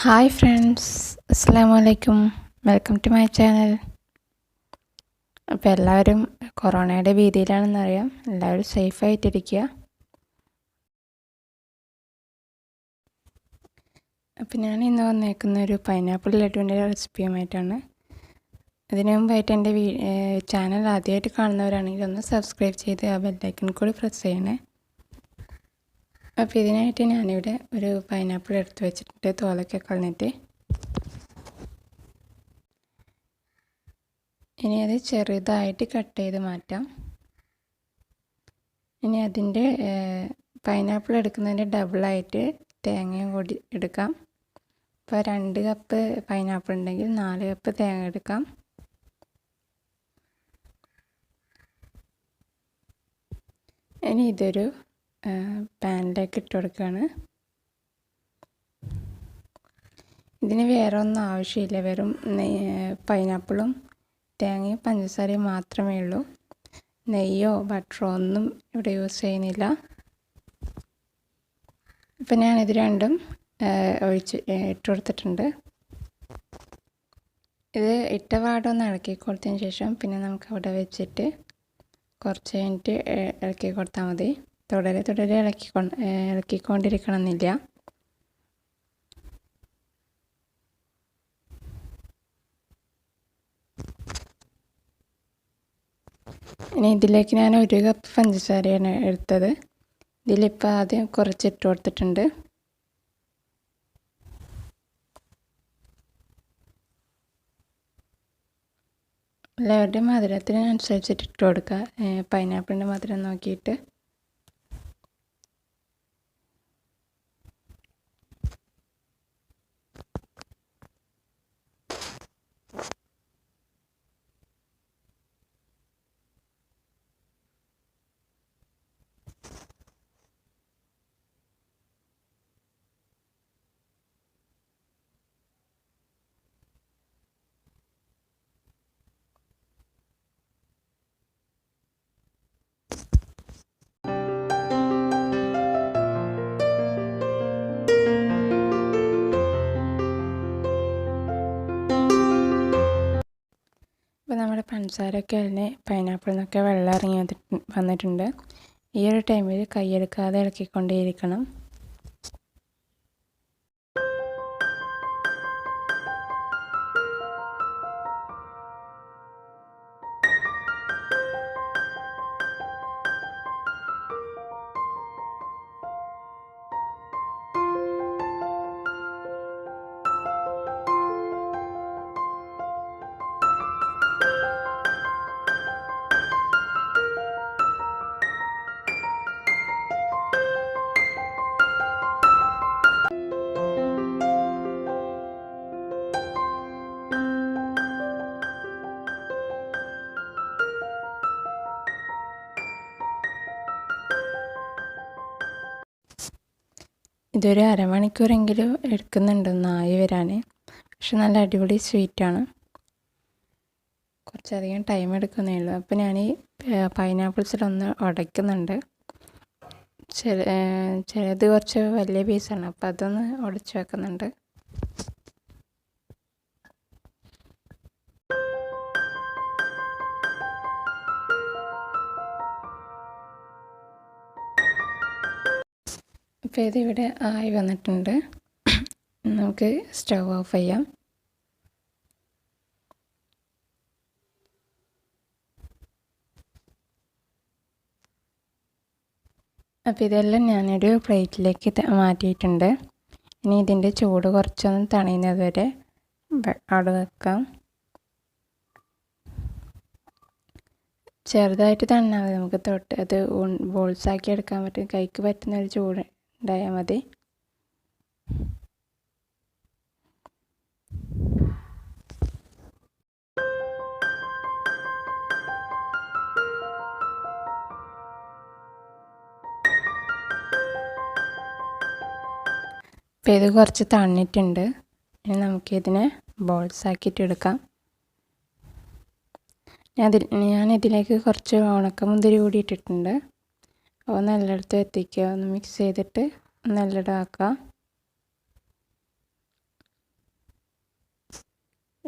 Hi friends, അസ്സലാമു അലൈക്കും. Welcome to my channel. അപ്പോൾ എല്ലാവരും കൊറോണയുടെ ഭീതിയിലാണെന്നറിയാം. എല്ലാവരും സേഫായിട്ടിരിക്കുക. അപ്പോൾ ഞാൻ ഇന്ന് വന്നേക്കുന്ന ഒരു പൈനാപ്പിൾ ലഡുവിൻ്റെ റെസിപ്പിയുമായിട്ടാണ്. അതിനു മുമ്പായിട്ട് എൻ്റെ ചാനൽ ആദ്യമായിട്ട് കാണുന്നവരാണെങ്കിൽ ഒന്ന് സബ്സ്ക്രൈബ് ചെയ്ത് ആ ബെല്ലൈക്കൺ കൂടി പ്രസ് ചെയ്യണേ. അപ്പോൾ ഇതിനായിട്ട് ഞാനിവിടെ ഒരു പൈനാപ്പിൾ എടുത്ത് വെച്ചിട്ടുണ്ട്, തോലൊക്കെ കളഞ്ഞിട്ട്. ഇനി അത് ചെറുതായിട്ട് കട്ട് ചെയ്ത് മാറ്റാം. ഇനി അതിൻ്റെ പൈനാപ്പിൾ എടുക്കുന്നതിൻ്റെ ഡബിളായിട്ട് തേങ്ങയും കൂടി എടുക്കാം. ഇപ്പോൾ 2 കപ്പ് പൈനാപ്പിൾ ഉണ്ടെങ്കിൽ 4 കപ്പ് തേങ്ങ എടുക്കാം. ഇനി ഇതൊരു പാനിലേക്ക് ഇട്ട് കൊടുക്കുകയാണ്. ഇതിന് വേറെ ഒന്നും ആവശ്യമില്ല, വെറും പൈനാപ്പിളും തേങ്ങയും പഞ്ചസാരയും മാത്രമേ ഉള്ളൂ. നെയ്യോ ബട്ടറോ ഒന്നും ഇവിടെ യൂസ് ചെയ്യുന്നില്ല. ഇപ്പം ഞാനിത് രണ്ടും ഇട്ട് കൊടുത്തിട്ടുണ്ട്. ഇത് ഇട്ട പാടൊന്ന് ഇളക്കി കൊടുത്തതിന് ശേഷം പിന്നെ നമുക്ക് അവിടെ വെച്ചിട്ട് കുറച്ച് കഴിഞ്ഞിട്ട് ഇളക്കി കൊടുത്താൽ മതി. തുടരെ ഇളക്കിക്കൊണ്ടിരിക്കണമെന്നില്ല. ഇനി ഇതിലേക്ക് ഞാൻ 1 കപ്പ് പഞ്ചസാരയാണ് എടുത്തത്. ഇതിലിപ്പോൾ ആദ്യം കുറച്ചിട്ട് കൊടുത്തിട്ടുണ്ട്. എല്ലാവരുടെയും മധുരത്തിനനുസരിച്ചിട്ട് ഇട്ട് കൊടുക്കുക, പൈനാപ്പിളിൻ്റെ മധുരം നോക്കിയിട്ട്. ഇപ്പോൾ നമ്മുടെ പഞ്ചസാരയൊക്കെ അതിന് പൈനാപ്പിളിൽ നിന്നൊക്കെ വെള്ളം ഇറങ്ങി വന്നിട്ടുണ്ട്. ഈ ഒരു ടൈമിൽ കൈയെടുക്കാതെ ഇളക്കിക്കൊണ്ടേയിരിക്കണം. ഇതൊരു അരമണിക്കൂറെങ്കിലും എടുക്കുന്നുണ്ട് ആയി വരാൻ. പക്ഷെ നല്ല അടിപൊളി സ്വീറ്റാണ്. കുറച്ചധികം ടൈം എടുക്കുന്നേ ഉള്ളൂ. അപ്പോൾ ഞാൻ ഈ പൈനാപ്പിൾസിലൊന്ന് ഉടയ്ക്കുന്നുണ്ട്. ചിലത് കുറച്ച് വലിയ പീസാണ്, അപ്പോൾ അതൊന്ന് ഉടച്ച് വെക്കുന്നുണ്ട്. അപ്പോൾ ഇതിവിടെ ആയി വന്നിട്ടുണ്ട്. നമുക്ക് സ്റ്റവ് ഓഫ് ചെയ്യാം. അപ്പോൾ ഇതെല്ലാം ഞാനൊരു പ്ലേറ്റിലേക്ക് മാറ്റിയിട്ടുണ്ട്. ഇനി ഇതിൻ്റെ ചൂട് കുറച്ചൊന്ന് തണിയുന്നത് വരെ അവിടെ വെക്കാം. ചെറുതായിട്ട് തണാൽ മതി, നമുക്ക് തൊട്ട് അത് ബോൾസാക്കി എടുക്കാൻ പറ്റും. കൈക്ക് പറ്റുന്ന ഒരു ചൂട് ഉണ്ടായാൽ മതി. അപ്പോൾ ഇത് കുറച്ച് തണിഞ്ഞിട്ടുണ്ട്. ഇനി നമുക്കിതിനെ ബോൾസാക്കിയിട്ട് എടുക്കാം. ഞാനിതിലേക്ക് കുറച്ച് ഉണക്കമുന്തിരി കൂടി ഇട്ടിട്ടുണ്ട്. ഒന്ന് എല്ലായിടത്തും എത്തിക്കുക, ഒന്ന് മിക്സ് ചെയ്തിട്ട് ഒന്ന് എല്ലായിടം ആക്കുക.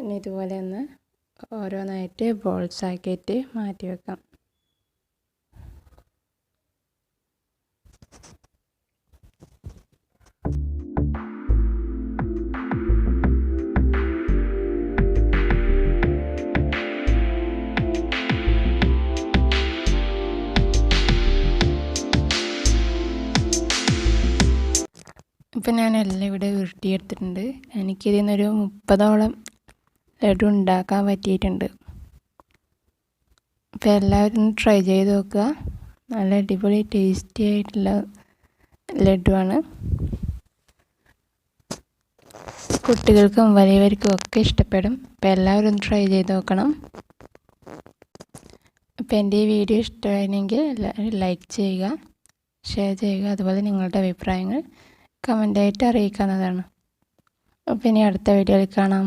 പിന്നെ ഇതുപോലെ ഒന്ന് ഓരോന്നായിട്ട് ബോൾസ് ആക്കിയിട്ട് മാറ്റി വെക്കാം. ഇപ്പം ഞാൻ എല്ലാം ഇവിടെ ഉരുട്ടിയെടുത്തിട്ടുണ്ട്. എനിക്കിതിൽ നിന്നൊരു 30ഓളം ലഡു ഉണ്ടാക്കാൻ പറ്റിയിട്ടുണ്ട്. അപ്പോൾ എല്ലാവരും ട്രൈ ചെയ്ത് നോക്കുക. നല്ല അടിപൊളി ടേസ്റ്റി ആയിട്ടുള്ള ലഡുവാണ്. കുട്ടികൾക്കും വലിയവർക്കും ഒക്കെ ഇഷ്ടപ്പെടും. അപ്പോൾ എല്ലാവരും ട്രൈ ചെയ്ത് നോക്കണം. അപ്പോൾ എൻ്റെ ഈ വീഡിയോ ഇഷ്ടമായെങ്കിൽ എല്ലാവരും ലൈക്ക് ചെയ്യുക, ഷെയർ ചെയ്യുക. അതുപോലെ നിങ്ങളുടെ അഭിപ്രായങ്ങൾ കമൻ്റായിട്ട് അറിയിക്കാവുന്നതാണ്. അപ്പോൾ ഇനി അടുത്ത വീഡിയോയിൽ കാണാം.